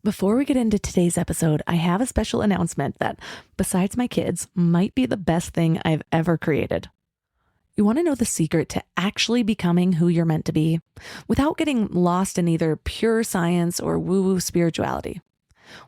Before we get into today's episode, I have a special announcement that, besides my kids, might be the best thing I've ever created. You want to know the secret to actually becoming who you're meant to be without getting lost in either pure science or woo-woo spirituality?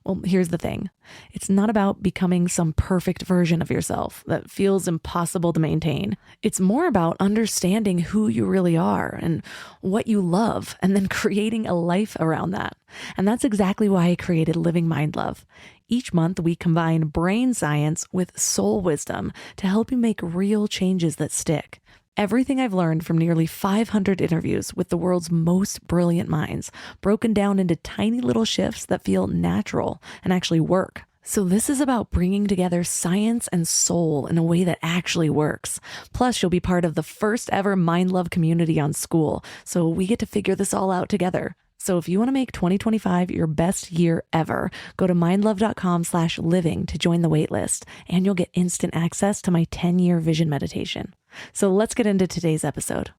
Well, here's the thing. It's not about becoming some perfect version of yourself that feels impossible to maintain. It's more about understanding who you really are and what you love, and then creating a life around that. And that's exactly why I created Living Mind Love. Each month, we combine brain science with soul wisdom to help you make real changes that stick. Everything I've learned from nearly 500 interviews with the world's most brilliant minds, broken down into tiny little shifts that feel natural and actually work. So this is about bringing together science and soul in a way that actually works. Plus, you'll be part of the first ever Mind Love community on School, so we get to figure this all out together. So if you want to make 2025 your best year ever, go to mindlove.com/living to join the waitlist, and you'll get instant access to my 10-year vision meditation. So let's get into today's episode.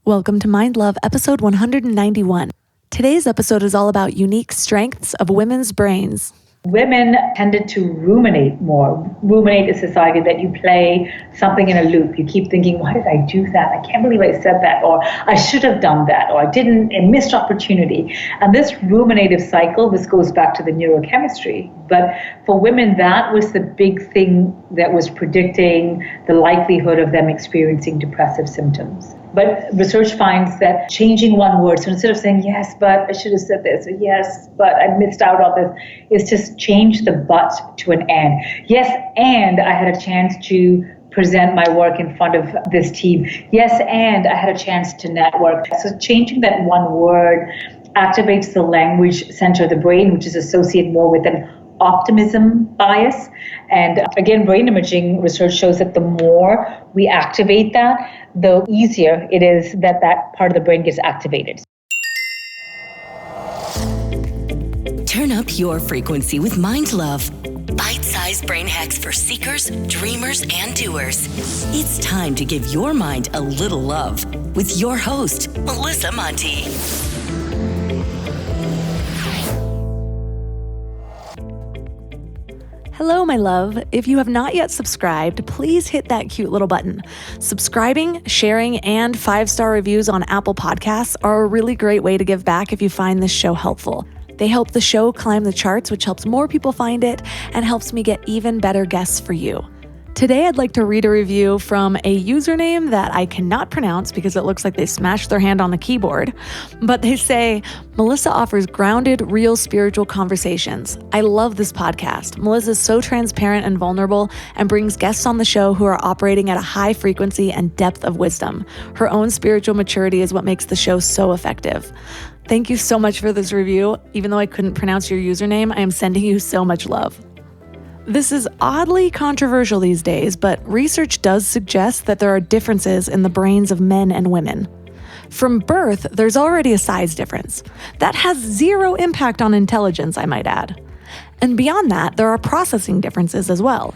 Welcome to Mind Love, episode 191. Today's episode is all about unique strengths of women's brains. Women tended to ruminate more. Ruminate is this idea that you play something in a loop. You keep thinking, why did I do that? I can't believe I said that, or I should have done that, or I didn't, a missed opportunity. And this ruminative cycle, this goes back to the neurochemistry. But for women, that was the big thing that was predicting the likelihood of them experiencing depressive symptoms. But research finds that changing one word, so instead of saying, yes, but I should have said this, or yes, but I missed out on this, is just change the but to an and. Yes, and I had a chance to present my work in front of this team. Yes, and I had a chance to network. So changing that one word activates the language center of the brain, which is associated more with an optimism bias. And again, brain imaging research shows that the more we activate that, the easier it is that that part of the brain gets activated. Turn up your frequency with Mind Love. Bite-sized brain hacks for seekers, dreamers, and doers. It's time to give your mind a little love with your host, Melissa Monti. Hello, my love. If you have not yet subscribed, please hit that cute little button. Subscribing, sharing, and 5-star reviews on Apple Podcasts are a really great way to give back if you find this show helpful. They help the show climb the charts, which helps more people find it and helps me get even better guests for you. Today, I'd like to read a review from a username that I cannot pronounce because it looks like they smashed their hand on the keyboard. But they say, Melissa offers grounded, real spiritual conversations. I love this podcast. Melissa is so transparent and vulnerable and brings guests on the show who are operating at a high frequency and depth of wisdom. Her own spiritual maturity is what makes the show so effective. Thank you so much for this review. Even though I couldn't pronounce your username, I am sending you so much love. This is oddly controversial these days, but research does suggest that there are differences in the brains of men and women. From birth, there's already a size difference. That has zero impact on intelligence, I might add. And beyond that, there are processing differences as well.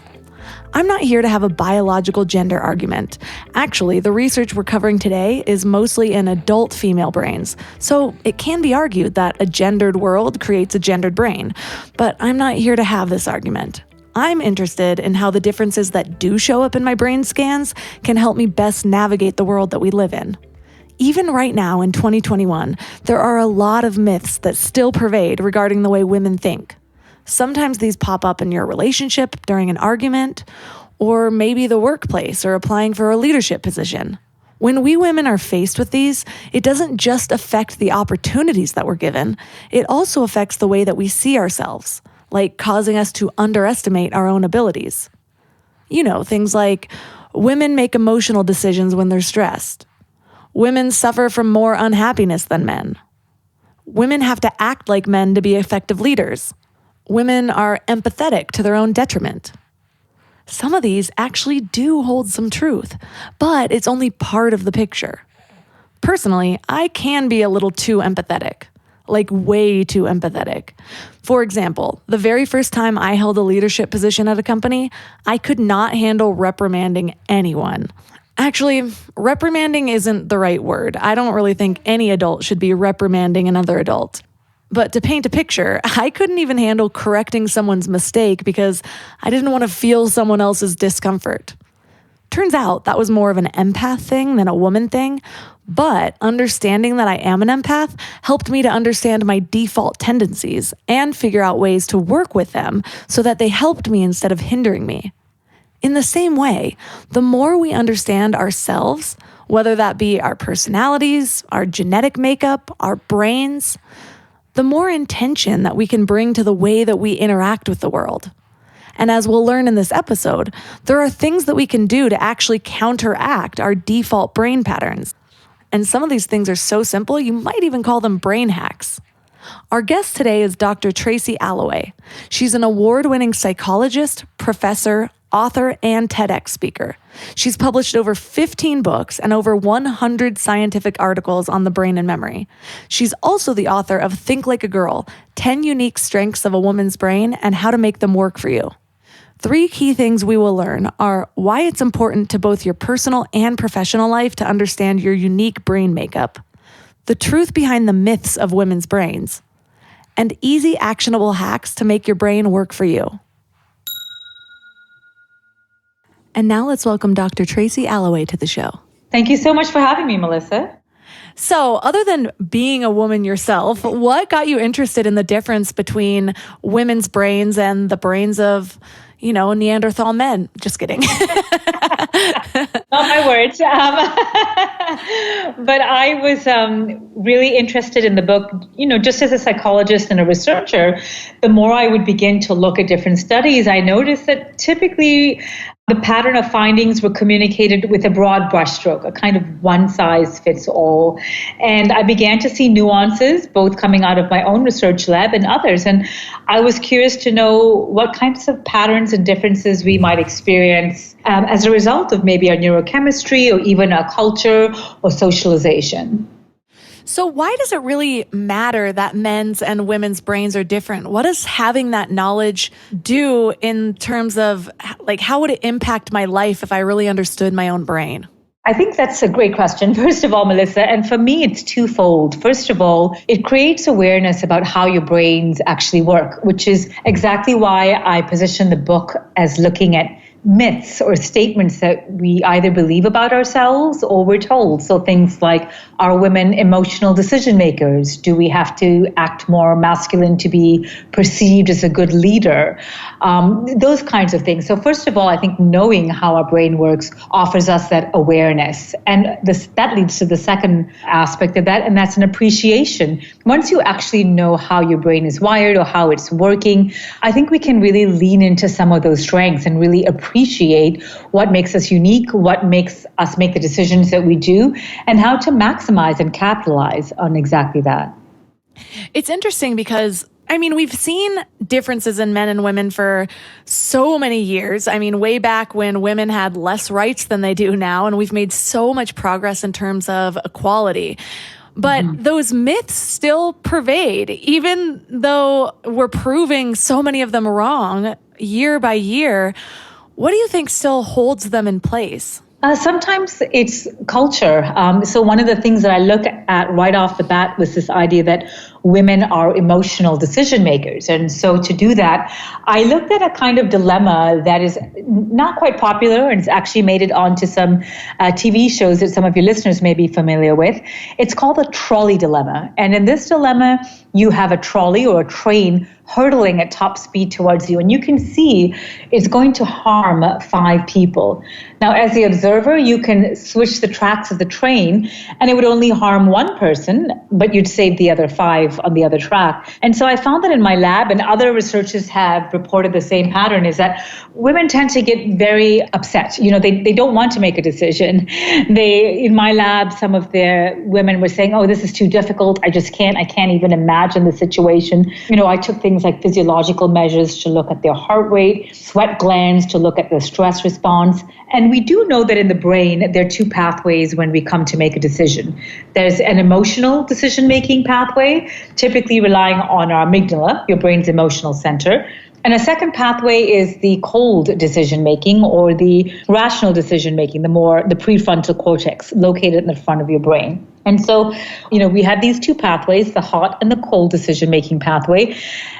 I'm not here to have a biological gender argument. Actually, the research we're covering today is mostly in adult female brains, so it can be argued that a gendered world creates a gendered brain. But I'm not here to have this argument. I'm interested in how the differences that do show up in my brain scans can help me best navigate the world that we live in. Even right now in 2021, there are a lot of myths that still pervade regarding the way women think. Sometimes these pop up in your relationship during an argument, or maybe the workplace or applying for a leadership position. When we women are faced with these, it doesn't just affect the opportunities that we're given, it also affects the way that we see ourselves, like causing us to underestimate our own abilities. You know, things like women make emotional decisions when they're stressed. Women suffer from more unhappiness than men. Women have to act like men to be effective leaders. Women are empathetic to their own detriment. Some of these actually do hold some truth, but it's only part of the picture. Personally, I can be a little too empathetic. Like way too empathetic. For example, the very first time I held a leadership position at a company, I could not handle reprimanding anyone. Actually, reprimanding isn't the right word. I don't really think any adult should be reprimanding another adult. But to paint a picture, I couldn't even handle correcting someone's mistake because I didn't want to feel someone else's discomfort. Turns out that was more of an empath thing than a woman thing, but understanding that I am an empath helped me to understand my default tendencies and figure out ways to work with them so that they helped me instead of hindering me. In the same way, the more we understand ourselves, whether that be our personalities, our genetic makeup, our brains, the more intention that we can bring to the way that we interact with the world. And as we'll learn in this episode, there are things that we can do to actually counteract our default brain patterns. And some of these things are so simple, you might even call them brain hacks. Our guest today is Dr. Tracy Alloway. She's an award-winning psychologist, professor, author, and TEDx speaker. She's published over 15 books and over 100 scientific articles on the brain and memory. She's also the author of Think Like a Girl, 10 Unique Strengths of a Woman's Brain and How to Make Them Work for You. 3 key things we will learn are why it's important to both your personal and professional life to understand your unique brain makeup, the truth behind the myths of women's brains, and easy actionable hacks to make your brain work for you. And now let's welcome Dr. Tracy Alloway to the show. Thank you so much for having me, Melissa. So, other than being a woman yourself, what got you interested in the difference between women's brains and the brains of, Neanderthal men? Just kidding. Not my words. But I was really interested in the book, just as a psychologist and a researcher. The more I would begin to look at different studies, I noticed that typically the pattern of findings were communicated with a broad brushstroke, a kind of one size fits all. And I began to see nuances, both coming out of my own research lab and others. And I was curious to know what kinds of patterns and differences we might experience as a result of maybe our neurochemistry or even our culture or socialization. So why does it really matter that men's and women's brains are different? What does having that knowledge do in terms of, how would it impact my life if I really understood my own brain? I think that's a great question, first of all, Melissa. And for me, it's twofold. First of all, it creates awareness about how your brains actually work, which is exactly why I position the book as looking at myths or statements that we either believe about ourselves or we're told. So things like, are women emotional decision makers? Do we have to act more masculine to be perceived as a good leader? Those kinds of things. So first of all, I think knowing how our brain works offers us that awareness. And that leads to the second aspect of that, and that's an appreciation. Once you actually know how your brain is wired or how it's working, I think we can really lean into some of those strengths and really appreciate what makes us unique, what makes us make the decisions that we do, and how to maximize and capitalize on exactly that. It's interesting because we've seen differences in men and women for so many years. Way back when women had less rights than they do now, and we've made so much progress in terms of equality. But those myths still pervade, even though we're proving so many of them wrong year by year. What do you think still holds them in place? Sometimes it's culture. So one of the things that I look at right off the bat was this idea that women are emotional decision makers. And so to do that, I looked at a kind of dilemma that is not quite popular, and it's actually made it onto some TV shows that some of your listeners may be familiar with. It's called the trolley dilemma. And in this dilemma, you have a trolley or a train hurtling at top speed towards you, and you can see it's going to harm 5 people. Now, as the observer, you can switch the tracks of the train, and it would only harm 1 person, but you'd save the other 5 on the other track. And so I found that in my lab, and other researchers have reported the same pattern, is that women tend to get very upset. They don't want to make a decision. In my lab, some of the women were saying, oh, this is too difficult. I can't even imagine the situation. I took things like physiological measures to look at their heart rate, sweat glands to look at their stress response. And we do know that in the brain, there are 2 pathways when we come to make a decision. There's an emotional decision-making pathway typically relying on our amygdala, your brain's emotional center. And a second pathway is the cold decision making or the rational decision making, the prefrontal cortex located in the front of your brain. And so, we had these two pathways, the hot and the cold decision making pathway.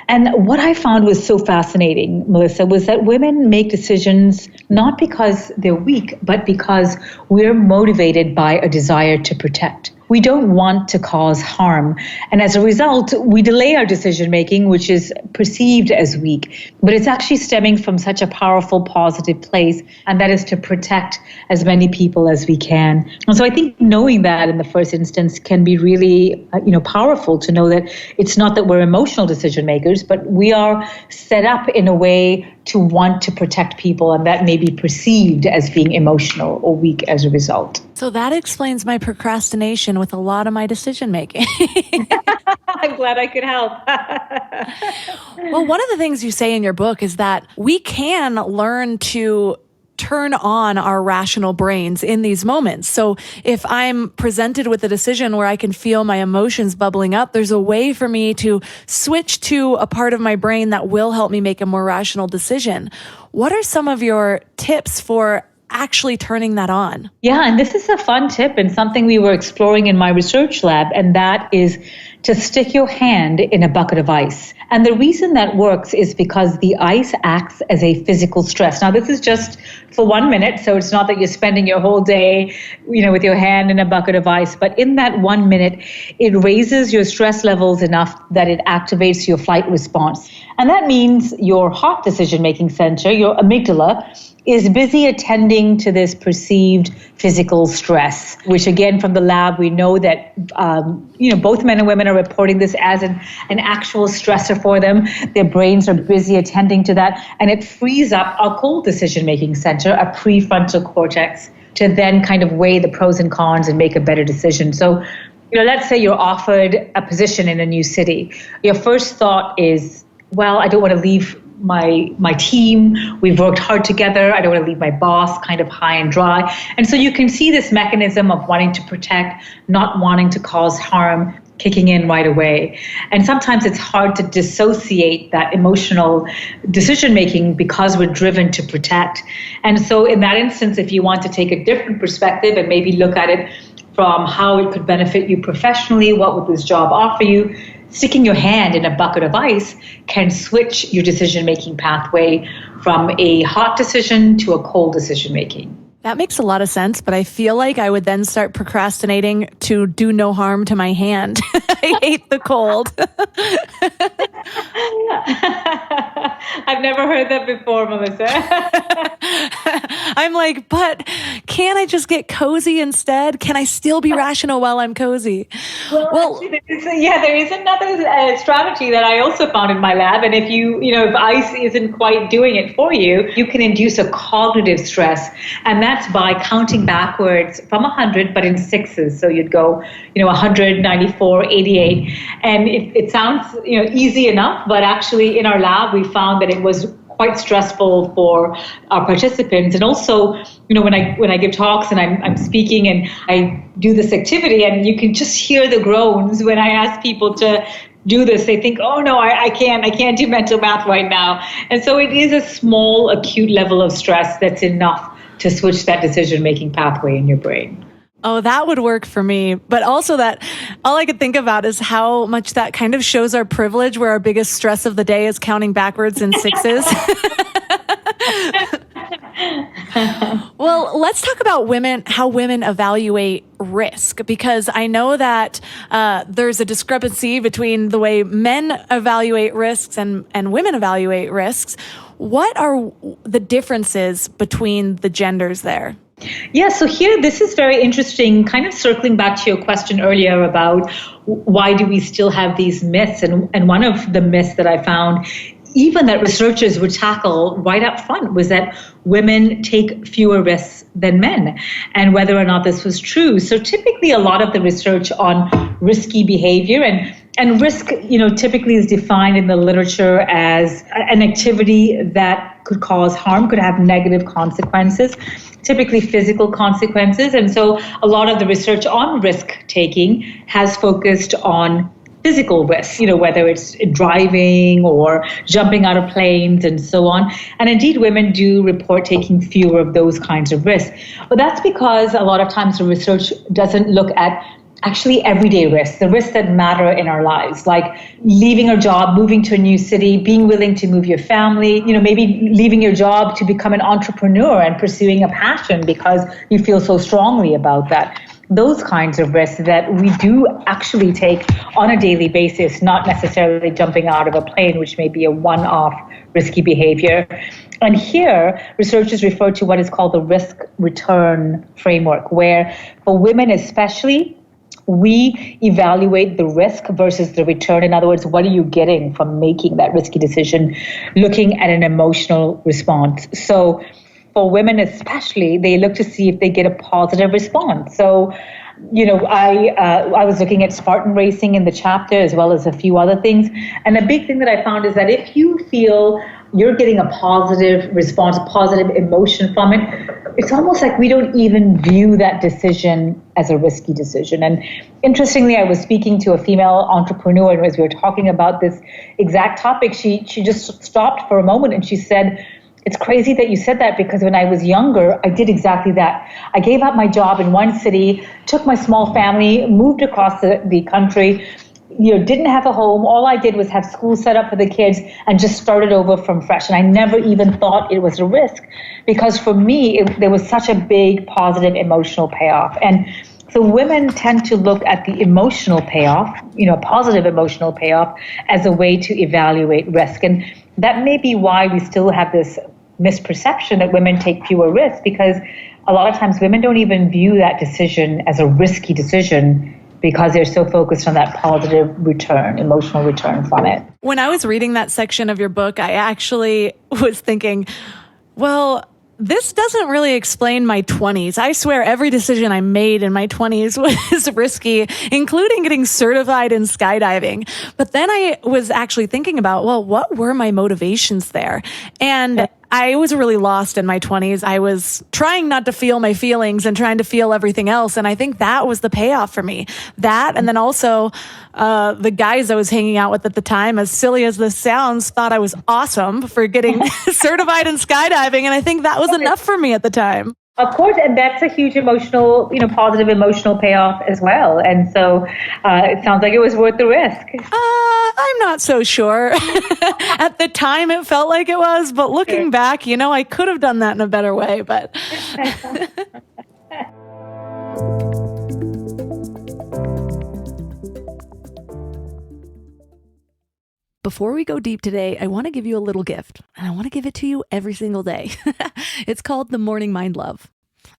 And what I found was so fascinating, Melissa, was that women make decisions not because they're weak, but because we're motivated by a desire to protect. We don't want to cause harm. And as a result, we delay our decision making, which is perceived as weak. But it's actually stemming from such a powerful, positive place, and that is to protect as many people as we can. And so I think knowing that in the first instance can be really, powerful to know that it's not that we're emotional decision makers, but we are set up in a way to want to protect people, and that may be perceived as being emotional or weak as a result. So that explains my procrastination with a lot of my decision making. I'm glad I could help. Well, one of the things you say in your book is that we can learn to turn on our rational brains in these moments. So if I'm presented with a decision where I can feel my emotions bubbling up, there's a way for me to switch to a part of my brain that will help me make a more rational decision. What are some of your tips for actually turning that on? Yeah, and this is a fun tip and something we were exploring in my research lab, and that is to stick your hand in a bucket of ice. And the reason that works is because the ice acts as a physical stress. Now, this is just for 1 minute, so it's not that you're spending your whole day, with your hand in a bucket of ice. But in that 1 minute, it raises your stress levels enough that it activates your flight response. And that means your hot decision-making center, your amygdala, is busy attending to this perceived physical stress, which again, from the lab, we know that, both men and women are reporting this as an actual stressor for them. Their brains are busy attending to that, and it frees up our cold decision-making center, a prefrontal cortex, to then kind of weigh the pros and cons and make a better decision. So, let's say you're offered a position in a new city. Your first thought is, well, I don't want to leave my team. We've worked hard together. I don't want to leave my boss kind of high and dry. And so you can see this mechanism of wanting to protect, not wanting to cause harm, kicking in right away. And sometimes it's hard to dissociate that emotional decision making because we're driven to protect. And so in that instance, if you want to take a different perspective and maybe look at it from how it could benefit you professionally, what would this job offer you, sticking your hand in a bucket of ice can switch your decision-making pathway from a hot decision to a cold decision-making. That makes a lot of sense, but I feel like I would then start procrastinating to do no harm to my hand. I hate the cold. I've never heard that before, Melissa. I'm like, but can't I just get cozy instead? Can I still be rational while I'm cozy? Well, actually, there is another strategy that I also found in my lab. And if if ice isn't quite doing it for you, you can induce a cognitive stress. And that's by counting backwards from 100, but in sixes. So you'd go, 100, 94, 88. And it sounds, easy enough, but actually in our lab, we found that it was quite stressful for our participants. And also, when I give talks and I'm speaking and I do this activity, and you can just hear the groans when I ask people to do this. They think, oh no, I can't do mental math right now. And so it is a small acute level of stress that's enough to switch that decision-making pathway in your brain. Oh, that would work for me. But also that all I could think about is how much that kind of shows our privilege, where our biggest stress of the day is counting backwards in sixes. Well, let's talk about how women evaluate risk, because I know that there's a discrepancy between the way men evaluate risks and women evaluate risks. What are the differences between the genders there? Yeah, so here, this is very interesting, kind of circling back to your question earlier about why do we still have these myths? And one of the myths that I found, even that researchers would tackle right up front, was that women take fewer risks than men, and whether or not this was true. So typically a lot of the research on risky behavior and risk, typically is defined in the literature as an activity that could cause harm, could have negative consequences, typically physical consequences. And so a lot of the research on risk taking has focused on physical risks, whether it's driving or jumping out of planes and so on. And indeed, women do report taking fewer of those kinds of risks. But that's because a lot of times the research doesn't look at actually everyday risks, the risks that matter in our lives, like leaving a job, moving to a new city, being willing to move your family, maybe leaving your job to become an entrepreneur and pursuing a passion because you feel so strongly about that. Those kinds of risks that we do actually take on a daily basis, not necessarily jumping out of a plane, which may be a one-off risky behavior. And here, researchers refer to what is called the risk-return framework, where for women especially, we evaluate the risk versus the return. In other words, what are you getting from making that risky decision, looking at an emotional response. So for women especially, they look to see if they get a positive response. So, I was looking at Spartan racing in the chapter as well as a few other things. And a big thing that I found is that if you feel you're getting a positive response, positive emotion from it, it's almost like we don't even view that decision as a risky decision. And interestingly, I was speaking to a female entrepreneur, and as we were talking about this exact topic, she just stopped for a moment and she said, "It's crazy that you said that, because when I was younger, I did exactly that. I gave up my job in one city, took my small family, moved across the country, didn't have a home. All I did was have school set up for the kids and just started over from fresh. And I never even thought it was a risk, because for me, there was such a big positive emotional payoff." And so women tend to look at the emotional payoff, positive emotional payoff, as a way to evaluate risk. And that may be why we still have this misperception that women take fewer risks, because a lot of times women don't even view that decision as a risky decision, because they're so focused on that positive return, emotional return from it. When I was reading that section of your book, I actually was thinking, well, this doesn't really explain my 20s. I swear every decision I made in my 20s was risky, including getting certified in skydiving. But then I was actually thinking about, well, what were my motivations there? And I was really lost in my 20s. I was trying not to feel my feelings and trying to feel everything else. And I think that was the payoff for me. That, and then also the guys I was hanging out with at the time, as silly as this sounds, thought I was awesome for getting certified in skydiving. And I think that was enough for me at the time. Of course, and that's a huge emotional, positive emotional payoff as well. And so it sounds like it was worth the risk. I'm not so sure. At the time, it felt like it was, but looking back, I could have done that in a better way, but... Before we go deep today, I want to give you a little gift, and I want to give it to you every single day. It's called the Morning Mind Love.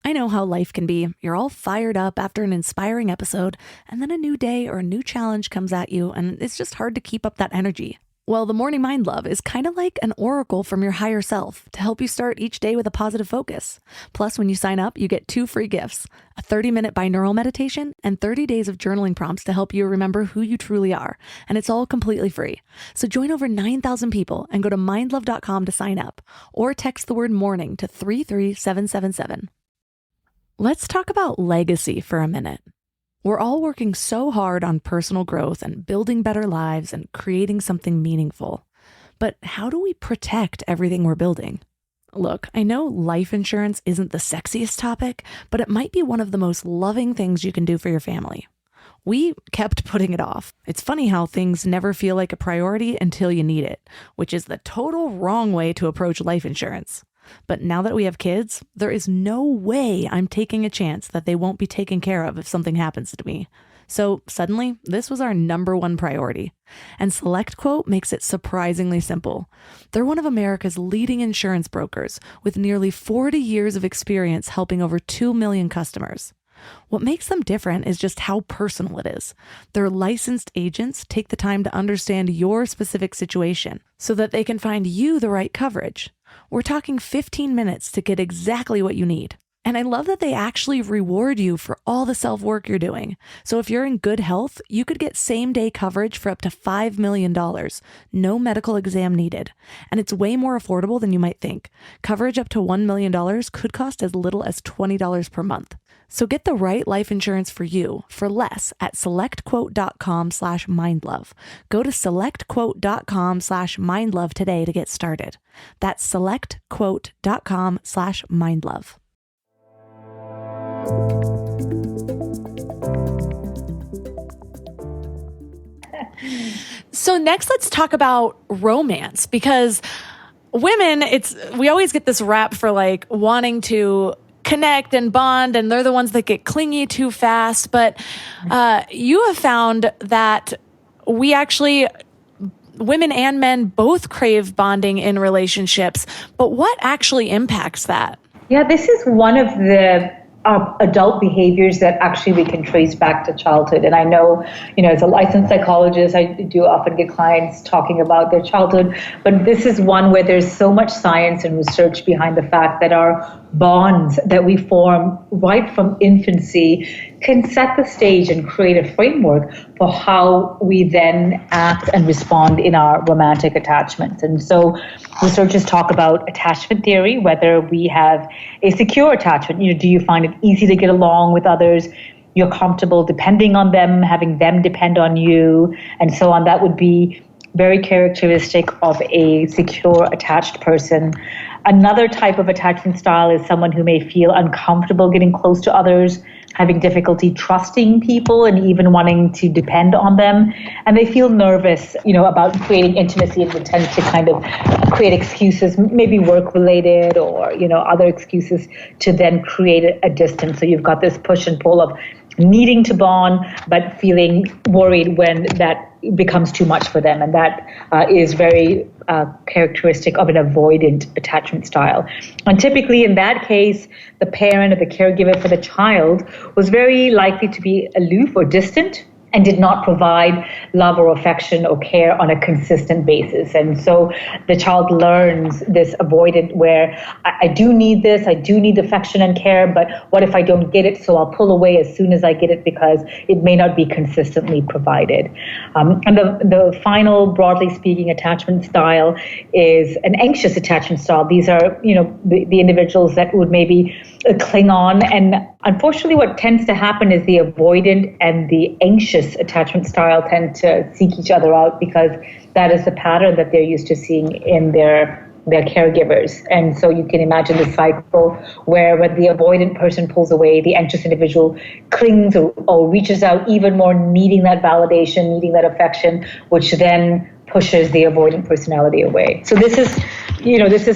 I know how life can be. You're all fired up after an inspiring episode, and then a new day or a new challenge comes at you, and it's just hard to keep up that energy. Well, the Morning Mind Love is kind of like an oracle from your higher self to help you start each day with a positive focus. Plus, when you sign up, you get 2 free gifts, a 30-minute binaural meditation and 30 days of journaling prompts to help you remember who you truly are. And it's all completely free. So join over 9,000 people and go to mindlove.com to sign up, or text the word morning to 33777. Let's talk about legacy for a minute. We're all working so hard on personal growth and building better lives and creating something meaningful. But how do we protect everything we're building? Look, I know life insurance isn't the sexiest topic, but it might be one of the most loving things you can do for your family. We kept putting it off. It's funny how things never feel like a priority until you need it, which is the total wrong way to approach life insurance. But now that we have kids, there is no way I'm taking a chance that they won't be taken care of if something happens to me. So suddenly, this was our number one priority. And SelectQuote makes it surprisingly simple. They're one of America's leading insurance brokers with nearly 40 years of experience helping over 2 million customers. What makes them different is just how personal it is. Their licensed agents take the time to understand your specific situation so that they can find you the right coverage. We're talking 15 minutes to get exactly what you need. And I love that they actually reward you for all the self-work you're doing. So if you're in good health, you could get same-day coverage for up to $5 million. No medical exam needed. And it's way more affordable than you might think. Coverage up to $1 million could cost as little as $20 per month. So get the right life insurance for you for less at selectquote.com/mindlove. Go to selectquote.com/mindlove today to get started. That's selectquote.com/mindlove. So next, let's talk about romance, because women, we always get this rap for like wanting to connect and bond, and they're the ones that get clingy too fast. But you have found that women and men both crave bonding in relationships. But what actually impacts that? Yeah, this is one of the adult behaviors that actually we can trace back to childhood. And I know, as a licensed psychologist, I do often get clients talking about their childhood, but this is one where there's so much science and research behind the fact that our bonds that we form right from infancy can set the stage and create a framework for how we then act and respond in our romantic attachments. And so researchers talk about attachment theory, whether we have a secure attachment. Do you find it easy to get along with others? You're comfortable depending on them, having them depend on you, and so on. That would be very characteristic of a secure attached person. Another type of attachment style is someone who may feel uncomfortable getting close to others, having difficulty trusting people and even wanting to depend on them. And they feel nervous, about creating intimacy, and would tend to kind of create excuses, maybe work-related or, other excuses to then create a distance. So you've got this push and pull of needing to bond, but feeling worried when that becomes too much for them. And that is very characteristic of an avoidant attachment style. And typically in that case, the parent or the caregiver for the child was very likely to be aloof or distant and did not provide love or affection or care on a consistent basis. And so the child learns this avoidant where I do need this, I do need affection and care, but what if I don't get it? So I'll pull away as soon as I get it because it may not be consistently provided. And the final, broadly speaking, attachment style is an anxious attachment style. These are, the individuals that would maybe cling on. And unfortunately, what tends to happen is the avoidant and the anxious attachment style tend to seek each other out because that is the pattern that they're used to seeing in their caregivers. And so you can imagine the cycle where when the avoidant person pulls away, the anxious individual clings or reaches out even more, needing that validation, needing that affection, which then pushes the avoidant personality away. So this is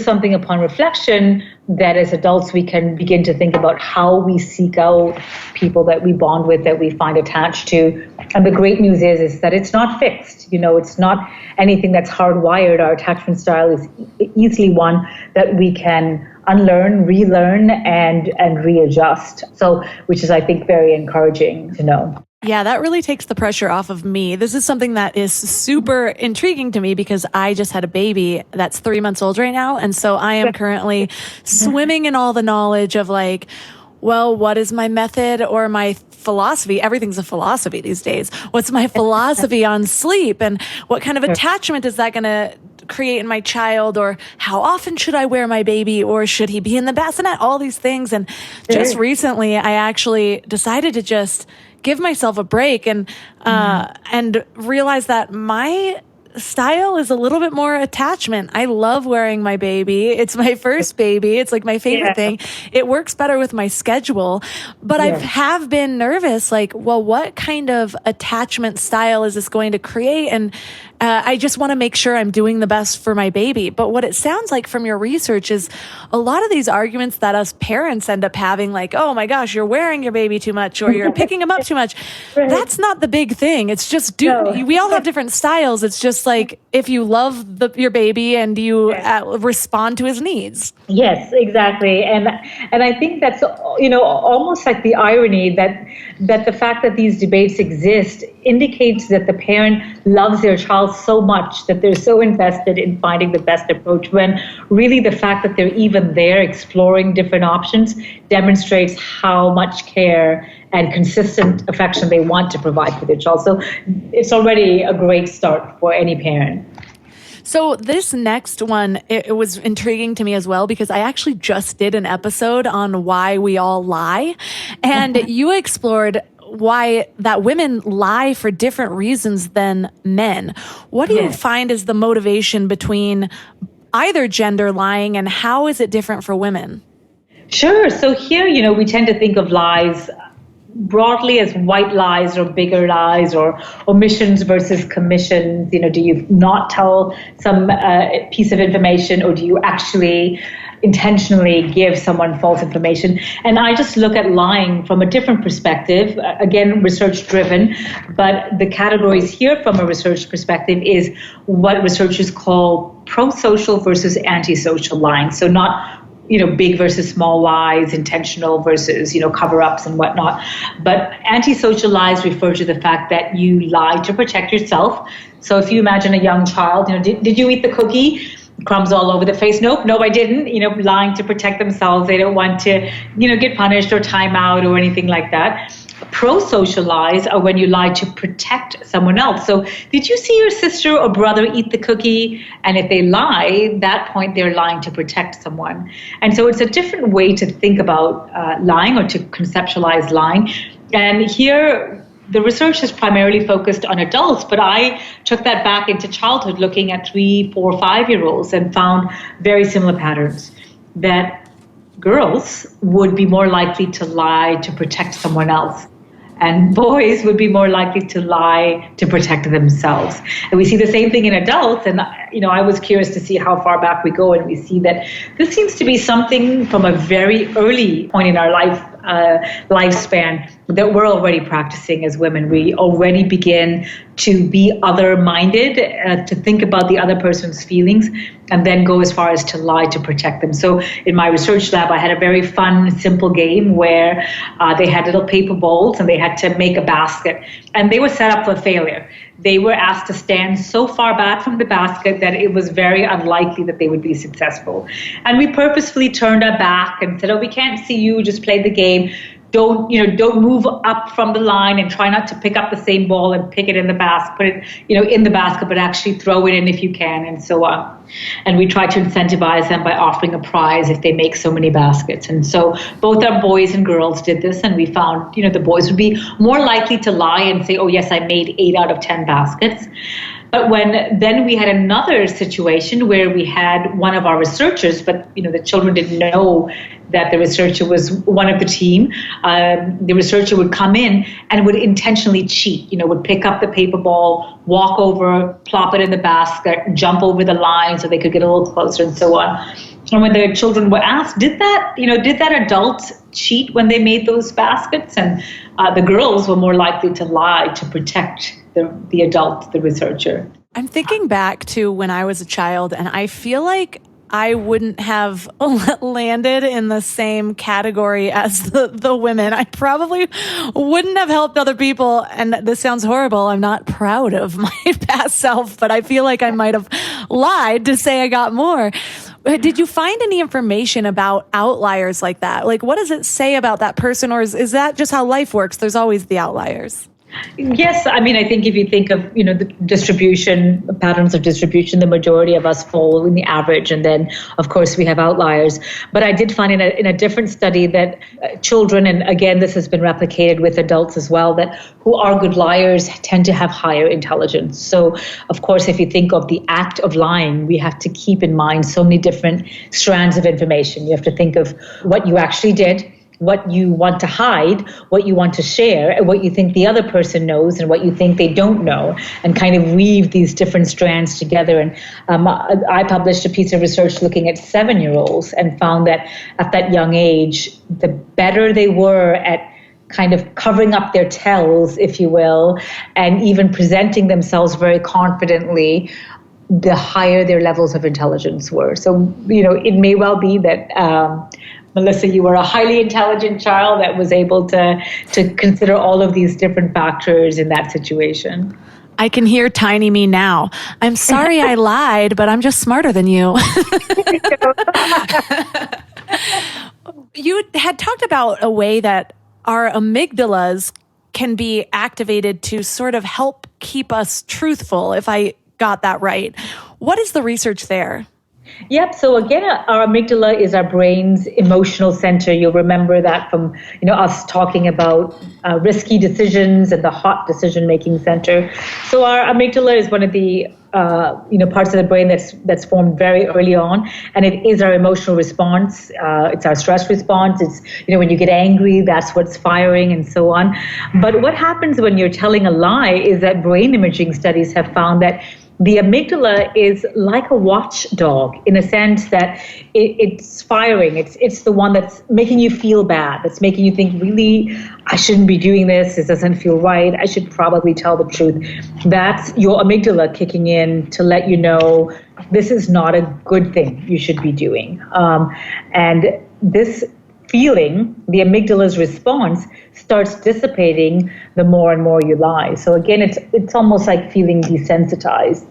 something upon reflection that as adults we can begin to think about how we seek out people that we bond with, that we find attached to. And the great news is that it's not fixed. It's not anything that's hardwired. Our attachment style is easily one that we can unlearn, relearn, and readjust. So, which is, I think, very encouraging to know. Yeah, that really takes the pressure off of me. This is something that is super intriguing to me because I just had a baby that's 3 months old right now. And so I am currently swimming in all the knowledge of like, well, what is my method or my philosophy? Everything's a philosophy these days. What's my philosophy on sleep? And what kind of attachment is that going to create in my child? Or how often should I wear my baby? Or should he be in the bassinet? All these things. And just recently, I actually decided to just give myself a break and realize that my style is a little bit more attachment. I love wearing my baby. It's my first baby. It's like my favorite thing. It works better with my schedule, but I have been nervous, like, well, what kind of attachment style is this going to create? And I just want to make sure I'm doing the best for my baby. But what it sounds like from your research is a lot of these arguments that us parents end up having, like, oh my gosh, you're wearing your baby too much or you're picking him up too much. That's not the big thing. It's just, we all have different styles. It's just like if you love your baby and you respond to his needs. Yes, exactly. And I think that's, almost like the irony that the fact that these debates exist indicates that the parent loves their child so much that they're so invested in finding the best approach, when really the fact that they're even there exploring different options demonstrates how much care and consistent affection they want to provide for their child. So it's already a great start for any parent. So this next one, it was intriguing to me as well because I actually just did an episode on why we all lie. And you explored why that women lie for different reasons than men. What do you find is the motivation between either gender lying, and how is it different for women? Sure. So here, we tend to think of lies broadly as white lies or bigger lies or omissions versus commissions. Do you not tell some piece of information, or do you actually intentionally give someone false information? And I just look at lying from a different perspective, again, research driven, but the categories here from a research perspective is what researchers call pro-social versus antisocial lying. So not big versus small lies, intentional versus, cover-ups and whatnot. But antisocial lies refer to the fact that you lie to protect yourself. So if you imagine a young child, did you eat the cookie? Crumbs all over the face. Nope, I didn't. Lying to protect themselves. They don't want to, get punished or time out or anything like that. Pro-social lies are when you lie to protect someone else. So did you see your sister or brother eat the cookie? And if they lie, at that point they're lying to protect someone. And so it's a different way to think about lying or to conceptualize lying. And here the research is primarily focused on adults, but I took that back into childhood, looking at 3, 4, 5-year-olds, and found very similar patterns that girls would be more likely to lie to protect someone else, and boys would be more likely to lie to protect themselves. And we see the same thing in adults. And, I was curious to see how far back we go. And we see that this seems to be something from a very early point in our lifespan that we're already practicing as women. We already begin to be other-minded, to think about the other person's feelings, and then go as far as to lie to protect them. So in my research lab, I had a very fun, simple game where they had little paper bowls and they had to make a basket. And they were set up for failure. They were asked to stand so far back from the basket that it was very unlikely that they would be successful. And we purposefully turned our back and said, we can't see you, just play the game. Don't move up from the line, and try not to pick up the same ball and pick it in the basket, put it, in the basket, but actually throw it in if you can, and so on. And we try to incentivize them by offering a prize if they make so many baskets. And so both our boys and girls did this, and we found, the boys would be more likely to lie and say, oh yes, I made 8 out of 10 baskets. But then we had another situation where we had one of our researchers, but the children didn't know that the researcher was one of the team. The researcher would come in and would intentionally cheat, would pick up the paper ball, walk over, plop it in the basket, jump over the line so they could get a little closer, and so on. And when the children were asked, did that adult cheat when they made those baskets? And the girls were more likely to lie to protect the adult, the researcher. I'm thinking back to when I was a child, and I feel like I wouldn't have landed in the same category as the women. I probably wouldn't have helped other people. And this sounds horrible. I'm not proud of my past self, but I feel like I might have lied to say I got more. Did you find any information about outliers like that? Like, what does it say about that person? Or is that just how life works? There's always the outliers. Yes, I think if you think of the distribution patterns of distribution, the majority of us fall in the average, and then of course we have outliers. But I did find in a different study that children, and again this has been replicated with adults as well, that who are good liars tend to have higher intelligence. So of course, if you think of the act of lying, we have to keep in mind so many different strands of information. You have to think of what you actually did, what you want to hide, what you want to share, and what you think the other person knows and what you think they don't know, and kind of weave these different strands together. And I published a piece of research looking at 7-year-olds and found that at that young age, the better they were at kind of covering up their tells, if you will, and even presenting themselves very confidently, the higher their levels of intelligence were. So, it may well be that Melissa, you were a highly intelligent child that was able to consider all of these different factors in that situation. I can hear tiny me now. I'm sorry I lied, but I'm just smarter than you. You had talked about a way that our amygdalas can be activated to sort of help keep us truthful, if I got that right. What is the research there? Yep. So again, our amygdala is our brain's emotional center. You'll remember that from us talking about risky decisions and the hot decision-making center. So our amygdala is one of the parts of the brain that's formed very early on, and it is our emotional response. It's our stress response. It's when you get angry, that's what's firing, and so on. But what happens when you're telling a lie is that brain imaging studies have found that the amygdala is like a watchdog in a sense that it's firing. It's the one that's making you feel bad. That's making you think, really, I shouldn't be doing this. This doesn't feel right. I should probably tell the truth. That's your amygdala kicking in to let you know this is not a good thing you should be doing. And this feeling, the amygdala's response, starts dissipating the more and more you lie. So again, it's almost like feeling desensitized.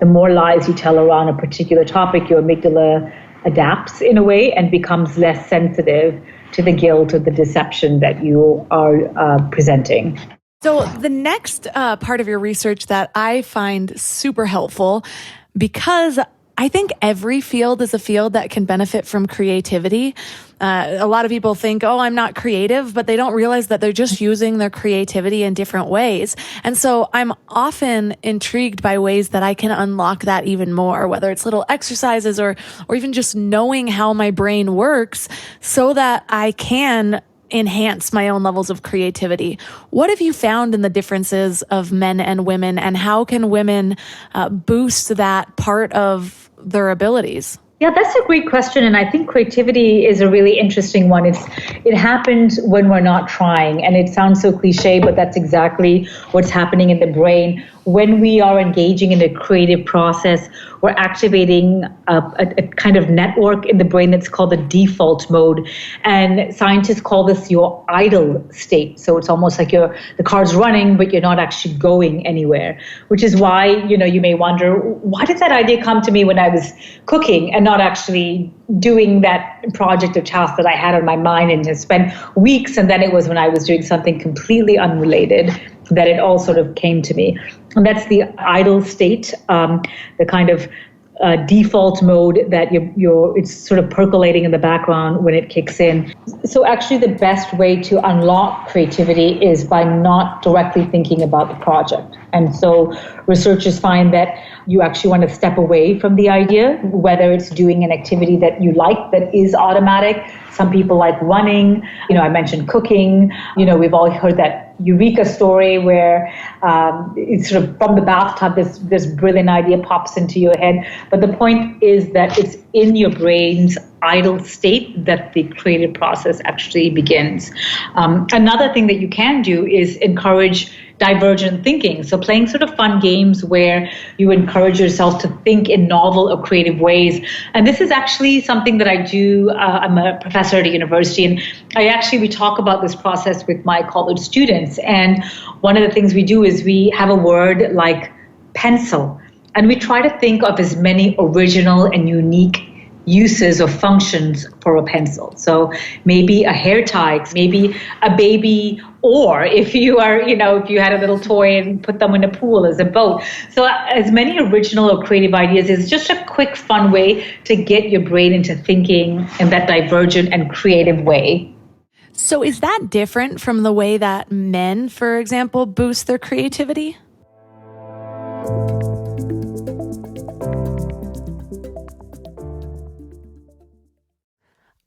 The more lies you tell around a particular topic, your amygdala adapts in a way and becomes less sensitive to the guilt or the deception that you are presenting. So the next part of your research that I find super helpful, because I think every field is a field that can benefit from creativity. A lot of people think, oh, I'm not creative, but they don't realize that they're just using their creativity in different ways. And so I'm often intrigued by ways that I can unlock that even more, whether it's little exercises or even just knowing how my brain works so that I can enhance my own levels of creativity. What have you found in the differences of men and women, and how can women boost that part of their abilities? Yeah, that's a great question. And I think creativity is a really interesting one. It happens when we're not trying. And it sounds so cliche, but that's exactly what's happening in the brain. When we are engaging in a creative process, we're activating a kind of network in the brain that's called the default mode. And scientists call this your idle state. So it's almost like the car's running, but you're not actually going anywhere, which is why, you may wonder, why did that idea come to me when I was cooking and not actually doing that project or task that I had on my mind and has spent weeks, and then it was when I was doing something completely unrelated that it all sort of came to me. And that's the idle state, the kind of default mode that it's sort of percolating in the background when it kicks in. So actually the best way to unlock creativity is by not directly thinking about the project. And so researchers find that you actually want to step away from the idea, whether it's doing an activity that you like that is automatic. Some people like running. I mentioned cooking. We've all heard that Eureka story where it's sort of from the bathtub, this brilliant idea pops into your head. But the point is that it's in your brain's idle state that the creative process actually begins. Another thing that you can do is encourage divergent thinking. So playing sort of fun games where you encourage yourself to think in novel or creative ways. And this is actually something that I do. I'm a professor at a university, and we talk about this process with my college students. And one of the things we do is we have a word like pencil, and we try to think of as many original and unique uses or functions for a pencil. So maybe a hair tie, maybe a baby, or if you had a little toy and put them in a pool as a boat. So as many original or creative ideas is just a quick, fun way to get your brain into thinking in that divergent and creative way. So is that different from the way that men, for example, boost their creativity?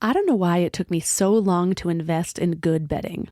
I don't know why it took me so long to invest in good bedding.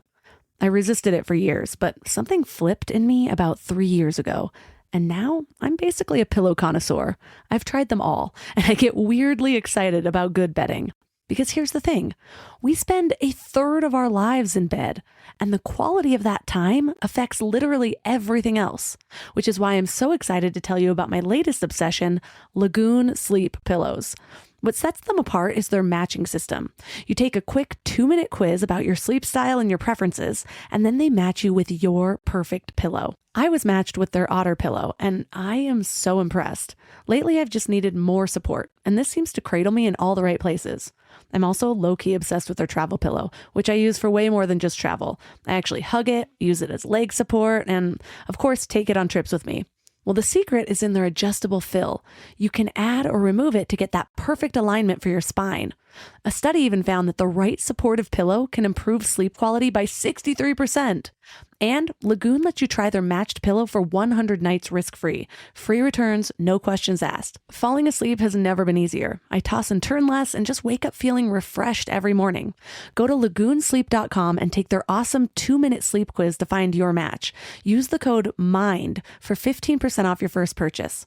I resisted it for years, but something flipped in me about 3 years ago. And now I'm basically a pillow connoisseur. I've tried them all, and I get weirdly excited about good bedding. Because here's the thing, we spend a third of our lives in bed, and the quality of that time affects literally everything else, which is why I'm so excited to tell you about my latest obsession, Lagoon Sleep Pillows. What sets them apart is their matching system. You take a quick 2-minute quiz about your sleep style and your preferences, and then they match you with your perfect pillow. I was matched with their Otter pillow, and I am so impressed. Lately, I've just needed more support, and this seems to cradle me in all the right places. I'm also low-key obsessed with their travel pillow, which I use for way more than just travel. I actually hug it, use it as leg support, and of course, take it on trips with me. Well, the secret is in their adjustable fill. You can add or remove it to get that perfect alignment for your spine. A study even found that the right supportive pillow can improve sleep quality by 63%. And Lagoon lets you try their matched pillow for 100 nights risk-free. Free returns, no questions asked. Falling asleep has never been easier. I toss and turn less and just wake up feeling refreshed every morning. Go to lagoonsleep.com and take their awesome 2-minute sleep quiz to find your match. Use the code MIND for 15% off your first purchase.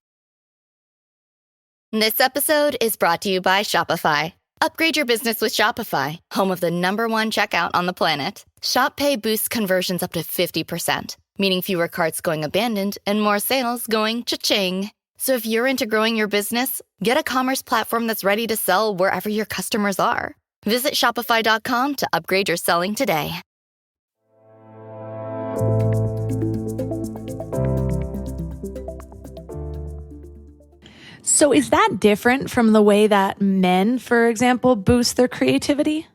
This episode is brought to you by Shopify. Upgrade your business with Shopify, home of the #1 checkout on the planet. Shop Pay boosts conversions up to 50%, meaning fewer carts going abandoned and more sales going cha-ching. So if you're into growing your business, get a commerce platform that's ready to sell wherever your customers are. Visit shopify.com to upgrade your selling today. So is that different from the way that men, for example, boost their creativity?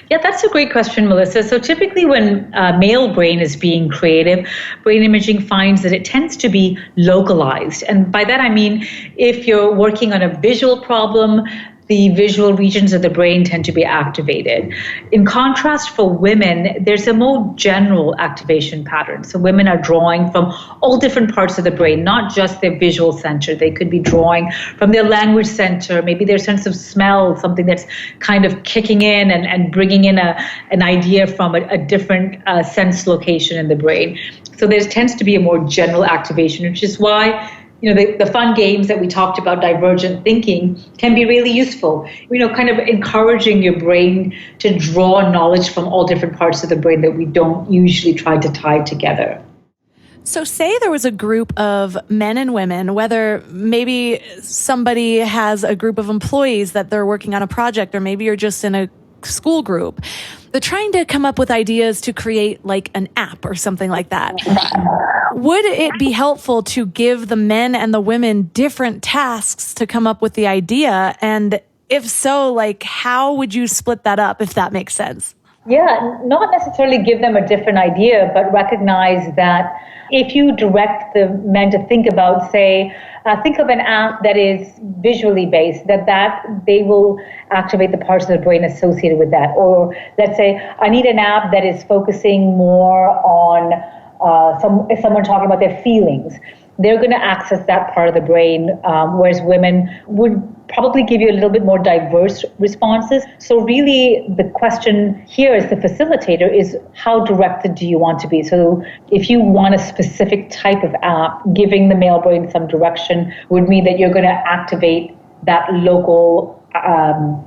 Yeah, that's a great question, Melissa. So typically when male brain is being creative, brain imaging finds that it tends to be localized. And by that I mean, if you're working on a visual problem, the visual regions of the brain tend to be activated. In contrast, for women, there's a more general activation pattern. So women are drawing from all different parts of the brain, not just their visual center. They could be drawing from their language center, maybe their sense of smell, something that's kind of kicking in and bringing in an idea from a different sense location in the brain. So there tends to be a more general activation, which is why the fun games that we talked about, divergent thinking, can be really useful. Kind of encouraging your brain to draw knowledge from all different parts of the brain that we don't usually try to tie together. So say there was a group of men and women, whether maybe somebody has a group of employees that they're working on a project, or maybe you're just in a school group. They're trying to come up with ideas to create like an app or something like that. Would it be helpful to give the men and the women different tasks to come up with the idea? And if so, like, how would you split that up, if that makes sense? Yeah, not necessarily give them a different idea, but recognize that if you direct the men to think about, say, think of an app that is visually based, that they will activate the parts of the brain associated with that. Or let's say, I need an app that is focusing more on if someone talking about their feelings. They're going to access that part of the brain, whereas women would probably give you a little bit more diverse responses. So really the question here as the facilitator is, how directed do you want to be? So if you want a specific type of app, giving the male brain some direction would mean that you're going to activate that local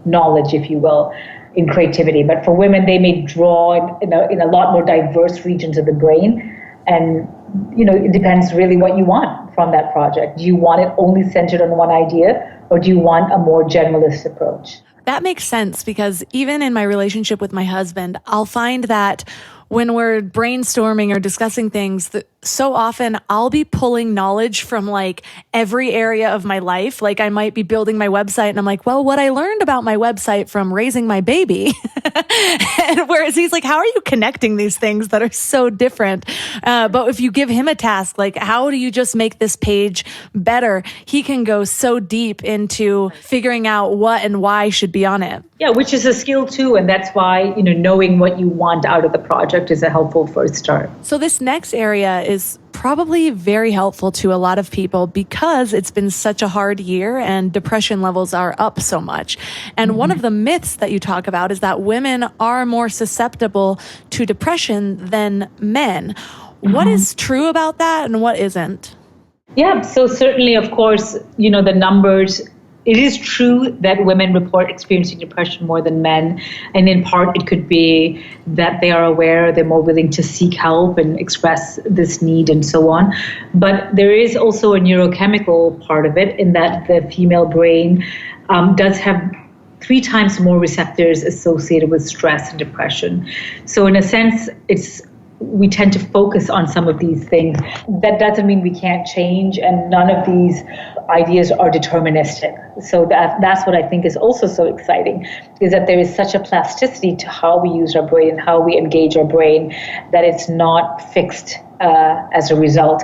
knowledge, if you will, in creativity. But for women, they may draw in a lot more diverse regions of the brain. And, it depends really what you want from that project. Do you want it only centered on one idea, or do you want a more generalist approach? That makes sense, because even in my relationship with my husband, I'll find that when we're brainstorming or discussing things, so often I'll be pulling knowledge from like every area of my life. Like I might be building my website and I'm like, well, what I learned about my website from raising my baby. And whereas he's like, how are you connecting these things that are so different? But if you give him a task, like how do you just make this page better? He can go so deep into figuring out what and why should be on it. Yeah, which is a skill too. And that's why, knowing what you want out of the project is a helpful first start. So this next area is probably very helpful to a lot of people because it's been such a hard year and depression levels are up so much. And one of the myths that you talk about is that women are more susceptible to depression than men. What is true about that and what isn't? Yeah, so certainly, of course, the numbers. It is true that women report experiencing depression more than men, and in part it could be that they are aware, they're more willing to seek help and express this need and so on. But there is also a neurochemical part of it in that the female brain does have 3 times more receptors associated with stress and depression. So in a sense, we tend to focus on some of these things. That doesn't mean we can't change, and none of these ideas are deterministic. So that's what I think is also so exciting, is that there is such a plasticity to how we use our brain and how we engage our brain, that it's not fixed as a result.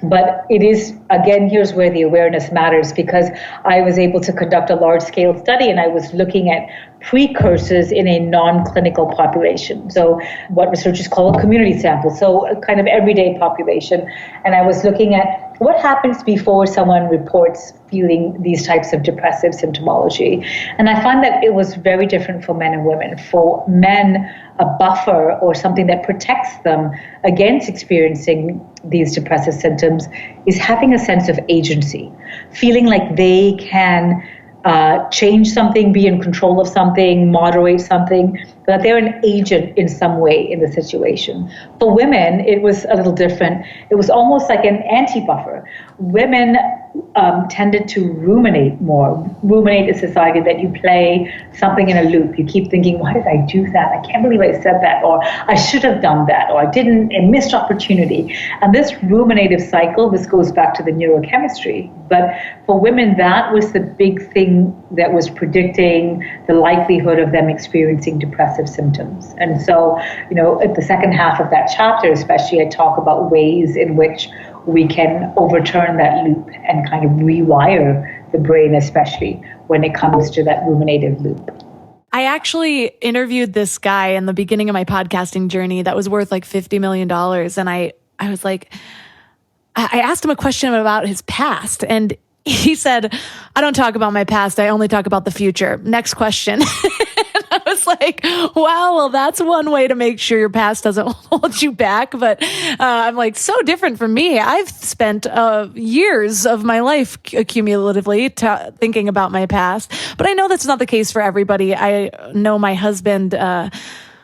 But it is, again, here's where the awareness matters, because I was able to conduct a large-scale study and I was looking at precursors in a non-clinical population. So what researchers call a community sample, so a kind of everyday population. And I was looking at what happens before someone reports feeling these types of depressive symptomology. And I find that it was very different for men and women. For men, a buffer or something that protects them against experiencing these depressive symptoms is having a sense of agency, feeling like they can change something, be in control of something, moderate something, that they're an agent in some way in the situation. For women, it was a little different. It was almost like an anti-buffer. Women tended to ruminate more. Ruminate is this idea that you play something in a loop. You keep thinking, why did I do that? I can't believe I said that, or I should have done that, or I didn't, a missed opportunity. And this ruminative cycle, this goes back to the neurochemistry. But for women, that was the big thing that was predicting the likelihood of them experiencing depressive symptoms. And so, at the second half of that chapter, especially, I talk about ways in which we can overturn that loop and kind of rewire the brain, especially when it comes to that ruminative loop. I actually interviewed this guy in the beginning of my podcasting journey that was worth like $50 million. And I was like, I asked him a question about his past, and he said, I don't talk about my past. I only talk about the future. Next question. I was like, wow, well, that's one way to make sure your past doesn't hold you back. But I'm like, so different from me. I've spent years of my life cumulatively thinking about my past. But I know that's not the case for everybody. I know my husband,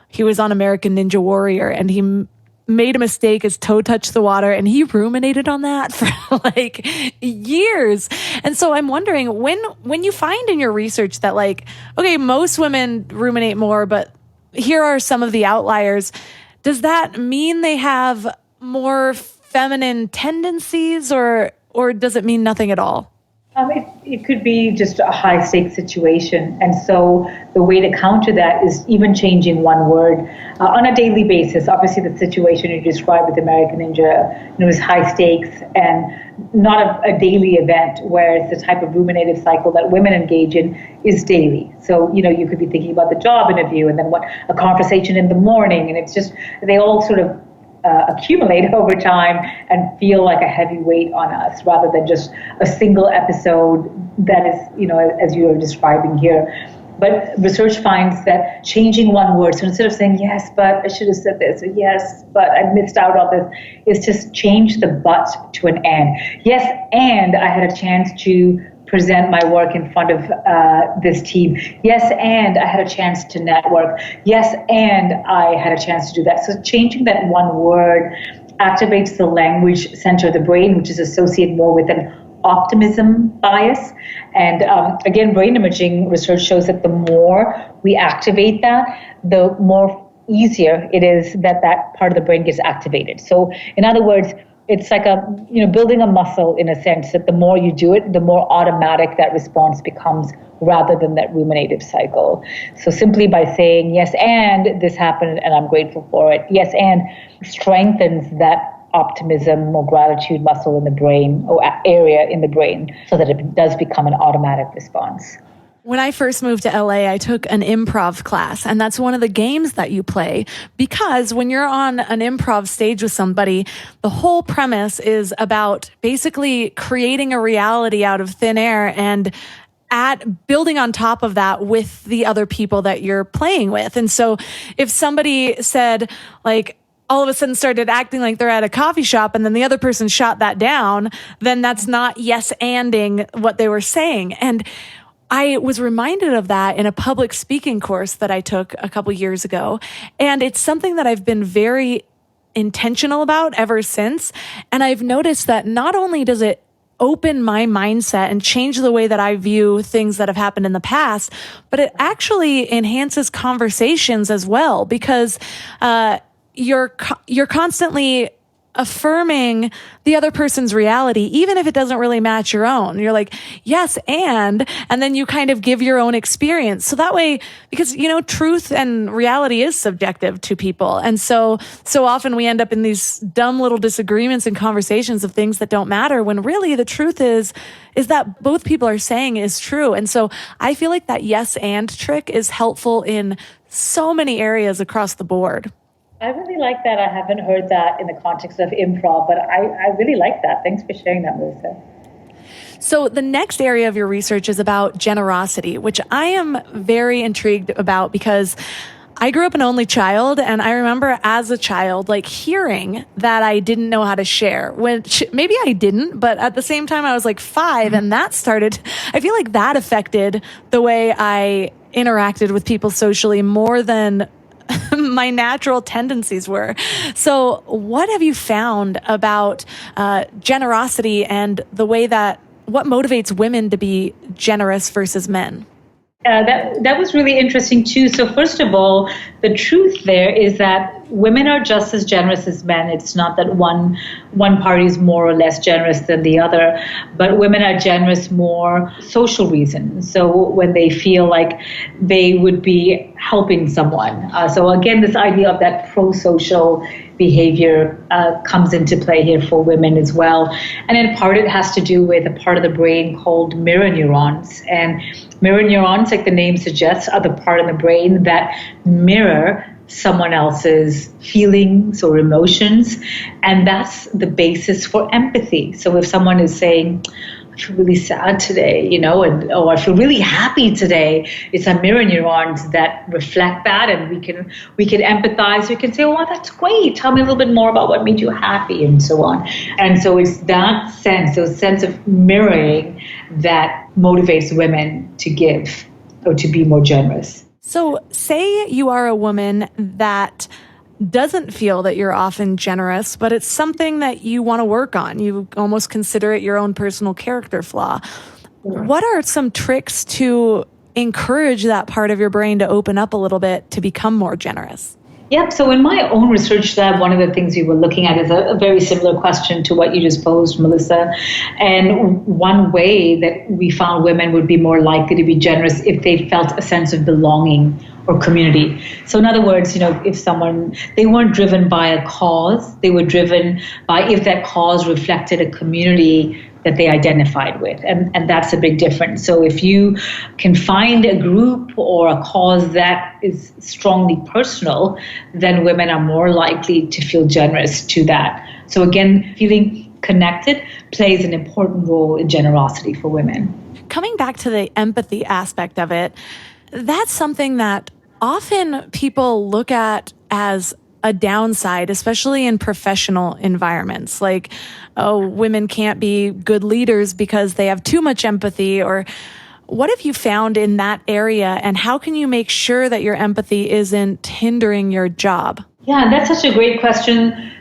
he was on American Ninja Warrior, and he made a mistake, his toe touched the water, and he ruminated on that for like years. And so I'm wondering, when you find in your research that like, okay, most women ruminate more, but here are some of the outliers, does that mean they have more feminine tendencies, or does it mean nothing at all? It could be just a high stakes situation. And so the way to counter that is even changing one word on a daily basis. Obviously, the situation you described with American Ninja is high stakes and not a daily event, whereas the type of ruminative cycle that women engage in is daily. So, you could be thinking about the job interview and then a conversation in the morning. And it's just, they all sort of accumulate over time and feel like a heavy weight on us, rather than just a single episode that is, as you are describing here. But research finds that changing one word, so instead of saying, yes, but I should have said this, or yes, but I missed out on this, is just change the but to an and. Yes, and I had a chance to present my work in front of this team. Yes, and I had a chance to network. Yes, and I had a chance to do that. So changing that one word activates the language center of the brain, which is associated more with an optimism bias. And again, brain imaging research shows that the more we activate that, the more easier it is that part of the brain gets activated. So in other words, it's like building a muscle, in a sense, that the more you do it, the more automatic that response becomes, rather than that ruminative cycle. So simply by saying, yes, and this happened and I'm grateful for it, yes, and strengthens that optimism or gratitude muscle in the brain, or area in the brain, so that it does become an automatic response. When I first moved to LA, I took an improv class, and that's one of the games that you play, because when you're on an improv stage with somebody, the whole premise is about basically creating a reality out of thin air and building on top of that with the other people that you're playing with. And so if somebody said, like, all of a sudden started acting like they're at a coffee shop, and then the other person shot that down, then that's not yes-anding what they were saying. And I was reminded of that in a public speaking course that I took a couple years ago. And it's something that I've been very intentional about ever since. And I've noticed that not only does it open my mindset and change the way that I view things that have happened in the past, but it actually enhances conversations as well, because you're constantly affirming the other person's reality, even if it doesn't really match your own. You're like, yes, and then you kind of give your own experience. So that way, because, truth and reality is subjective to people. And so often we end up in these dumb little disagreements and conversations of things that don't matter, when really the truth is that both people are saying is true. And so I feel like that yes and trick is helpful in so many areas across the board. I really like that. I haven't heard that in the context of improv, but I really like that. Thanks for sharing that, Melissa. So the next area of your research is about generosity, which I am very intrigued about because I grew up an only child, and I remember as a child, hearing that I didn't know how to share, which maybe I didn't, but at the same time I was 5, and I feel like that affected the way I interacted with people socially more than my natural tendencies were. So what have you found about generosity and the way what motivates women to be generous versus men? That was really interesting too. So first of all, the truth there is that women are just as generous as men. It's not that one party is more or less generous than the other, but women are generous more social reasons. So when they feel like they would be helping someone. So again, this idea of that pro-social behavior comes into play here for women as well. And in part, it has to do with a part of the brain called mirror neurons. And mirror neurons, like the name suggests, are the part of the brain that mirror someone else's feelings or emotions. And that's the basis for empathy. So if someone is saying, I feel really sad today, or I feel really happy today, it's our mirror neurons that reflect that, and we can empathize. We can say, oh, that's great. Tell me a little bit more about what made you happy, and so on. And so it's that sense of mirroring that motivates women to give or to be more generous. So say you are a woman that doesn't feel that you're often generous, but it's something that you want to work on. You almost consider it your own personal character flaw. Yeah. What are some tricks to encourage that part of your brain to open up a little bit to become more generous? Yep. So in my own research lab, one of the things we were looking at is a very similar question to what you just posed, Melissa. And one way that we found women would be more likely to be generous if they felt a sense of belonging or community. So in other words, if they weren't driven by a cause, they were driven by if that cause reflected a community that they identified with. And that's a big difference. So if you can find a group or a cause that is strongly personal, then women are more likely to feel generous to that. So again, feeling connected plays an important role in generosity for women. Coming back to the empathy aspect of it, that's something that often people look at as a downside, especially in professional environments. Like, oh, women can't be good leaders because they have too much empathy. Or what have you found in that area, and how can you make sure that your empathy isn't hindering your job? Yeah, that's such a great question.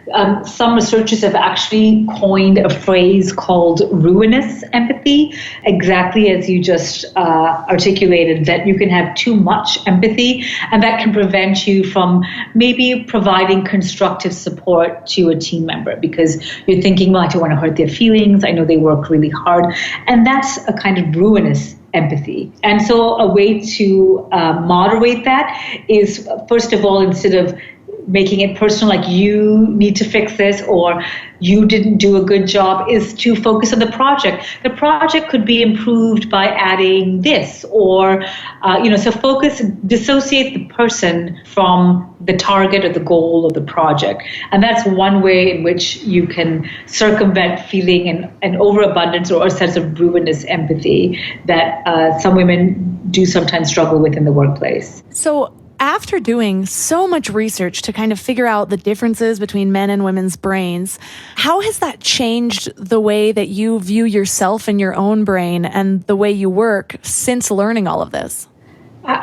Some researchers have actually coined a phrase called ruinous empathy, exactly as you just articulated, that you can have too much empathy, and that can prevent you from maybe providing constructive support to a team member because you're thinking, well, I don't want to hurt their feelings. I know they work really hard. And that's a kind of ruinous empathy. And so a way to moderate that is, first of all, instead of making it personal, like you need to fix this or you didn't do a good job, is to focus on the project. The project could be improved by adding this or, so dissociate the person from the target or the goal of the project. And that's one way in which you can circumvent feeling an overabundance or a sense of ruinous empathy that some women do sometimes struggle with in the workplace. So after doing so much research to kind of figure out the differences between men and women's brains, how has that changed the way that you view yourself and your own brain and the way you work since learning all of this?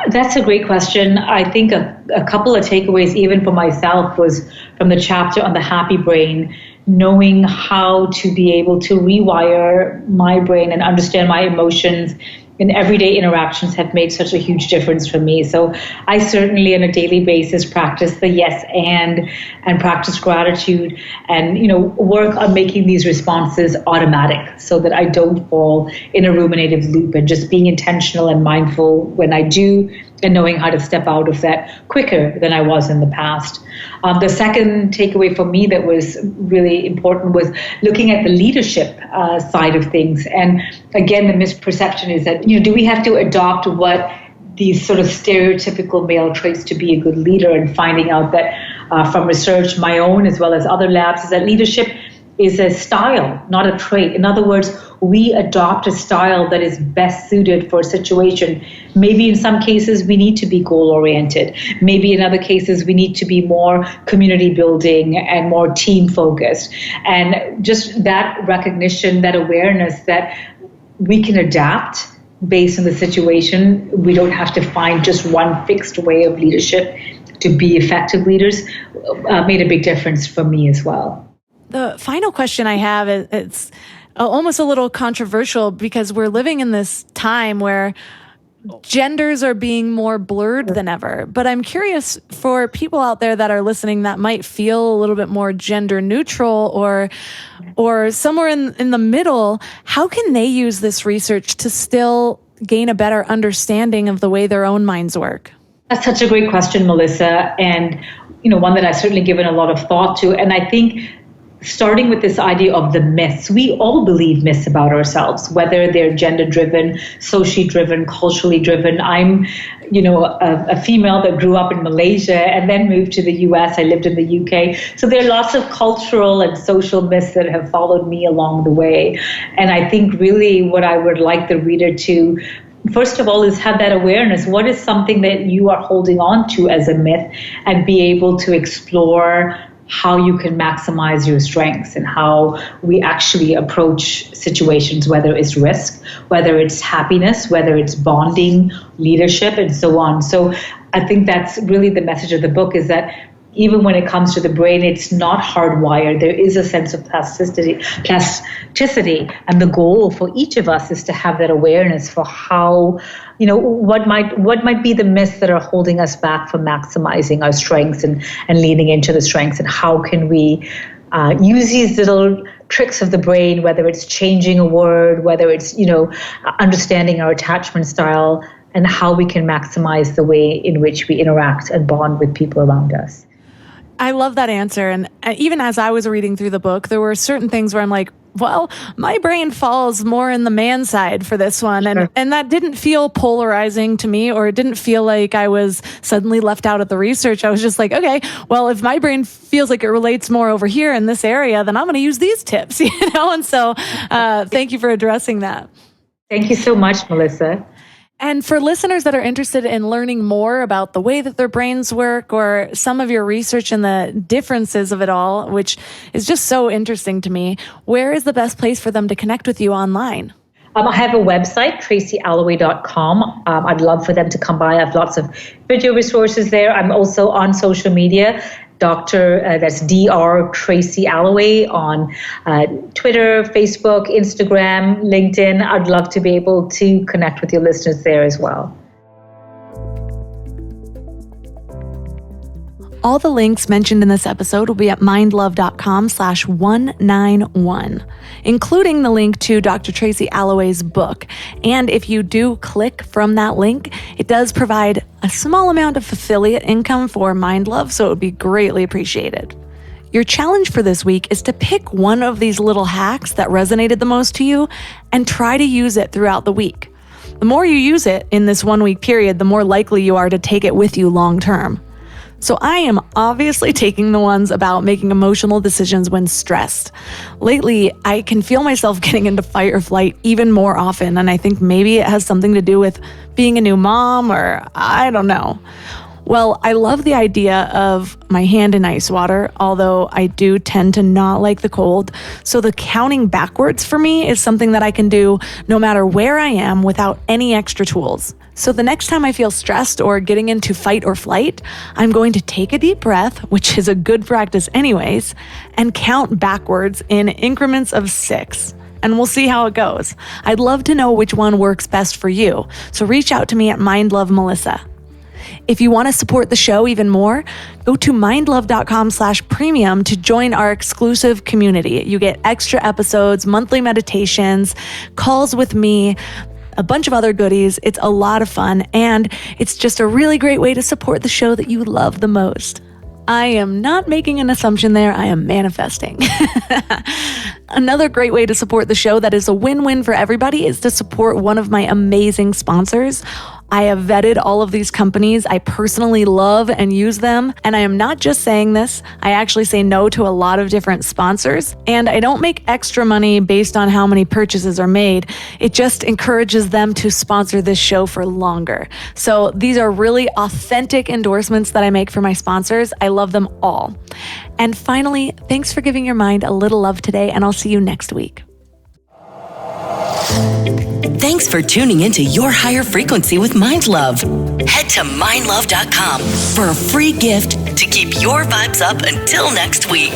That's a great question. I think a couple of takeaways, even for myself, was from the chapter on the happy brain, knowing how to be able to rewire my brain and understand my emotions in everyday interactions have made such a huge difference for me. So I certainly on a daily basis practice the yes and practice gratitude and, work on making these responses automatic so that I don't fall in a ruminative loop, and just being intentional and mindful when I do, and knowing how to step out of that quicker than I was in the past. The second takeaway for me that was really important was looking at the leadership side of things. And again, the misperception is that, do we have to adopt what these sort of stereotypical male traits to be a good leader? And finding out that from research, my own as well as other labs, is that leadership is a style, not a trait. In other words, we adopt a style that is best suited for a situation. Maybe in some cases we need to be goal-oriented. Maybe in other cases we need to be more community building and more team focused. And just that recognition, that awareness that we can adapt based on the situation. We don't have to find just one fixed way of leadership to be effective leaders, made a big difference for me as well. The final question I have is, it's almost a little controversial because we're living in this time where genders are being more blurred than ever. But I'm curious for people out there that are listening that might feel a little bit more gender neutral or somewhere in the middle, how can they use this research to still gain a better understanding of the way their own minds work? That's such a great question, Melissa, and one that I've certainly given a lot of thought to. And I think starting with this idea of the myths, we all believe myths about ourselves, whether they're gender-driven, socially driven, culturally driven. I'm, a female that grew up in Malaysia and then moved to the US. I lived in the UK. So there are lots of cultural and social myths that have followed me along the way. And I think really what I would like the reader to first of all is have that awareness. What is something that you are holding on to as a myth, and be able to explore how you can maximize your strengths and how we actually approach situations, whether it's risk, whether it's happiness, whether it's bonding, leadership, and so on. So I think that's really the message of the book, is that even when it comes to the brain, it's not hardwired. There is a sense of plasticity, and the goal for each of us is to have that awareness for how, what might be the myths that are holding us back from maximizing our strengths and leaning into the strengths, and how can we use these little tricks of the brain, whether it's changing a word, whether it's, understanding our attachment style, and how we can maximize the way in which we interact and bond with people around us. I love that answer. And even as I was reading through the book, there were certain things where I'm like, well, my brain falls more in the man side for this one. And that didn't feel polarizing to me, or it didn't feel like I was suddenly left out of the research. I was just like, okay, well, if my brain feels like it relates more over here in this area, then I'm going to use these tips, And so thank you for addressing that. Thank you so much, Melissa. And for listeners that are interested in learning more about the way that their brains work, or some of your research and the differences of it all, which is just so interesting to me, where is the best place for them to connect with you online? I have a website, tracyalloway.com. I'd love for them to come by. I have lots of video resources there. I'm also on social media. That's Dr. Tracy Alloway on Twitter, Facebook, Instagram, LinkedIn. I'd love to be able to connect with your listeners there as well. All the links mentioned in this episode will be at mindlove.com/191, including the link to Dr. Tracy Alloway's book. And if you do click from that link, it does provide a small amount of affiliate income for MindLove, so it would be greatly appreciated. Your challenge for this week is to pick one of these little hacks that resonated the most to you and try to use it throughout the week. The more you use it in this 1 week period, the more likely you are to take it with you long term. So I am obviously taking the ones about making emotional decisions when stressed. Lately, I can feel myself getting into fight or flight even more often, and I think maybe it has something to do with being a new mom, or I don't know. Well, I love the idea of my hand in ice water, although I do tend to not like the cold. So the counting backwards for me is something that I can do no matter where I am without any extra tools. So the next time I feel stressed or getting into fight or flight, I'm going to take a deep breath, which is a good practice anyways, and count backwards in increments of 6. and we'll see how it goes. I'd love to know which one works best for you, so reach out to me at mindlovemelissa. If you want to support the show even more, go to mindlove.com/premium to join our exclusive community. You get extra episodes, monthly meditations, calls with me, a bunch of other goodies. It's a lot of fun, and it's just a really great way to support the show that you love the most. I am not making an assumption there, I am manifesting. Another great way to support the show that is a win-win for everybody is to support one of my amazing sponsors. I have vetted all of these companies. I personally love and use them. And I am not just saying this. I actually say no to a lot of different sponsors. And I don't make extra money based on how many purchases are made. It just encourages them to sponsor this show for longer. So these are really authentic endorsements that I make for my sponsors. I love them all. And finally, thanks for giving your mind a little love today, and I'll see you next week. Thanks for tuning into Your Higher Frequency with Mind Love. Head to mindlove.com for a free gift to keep your vibes up until next week.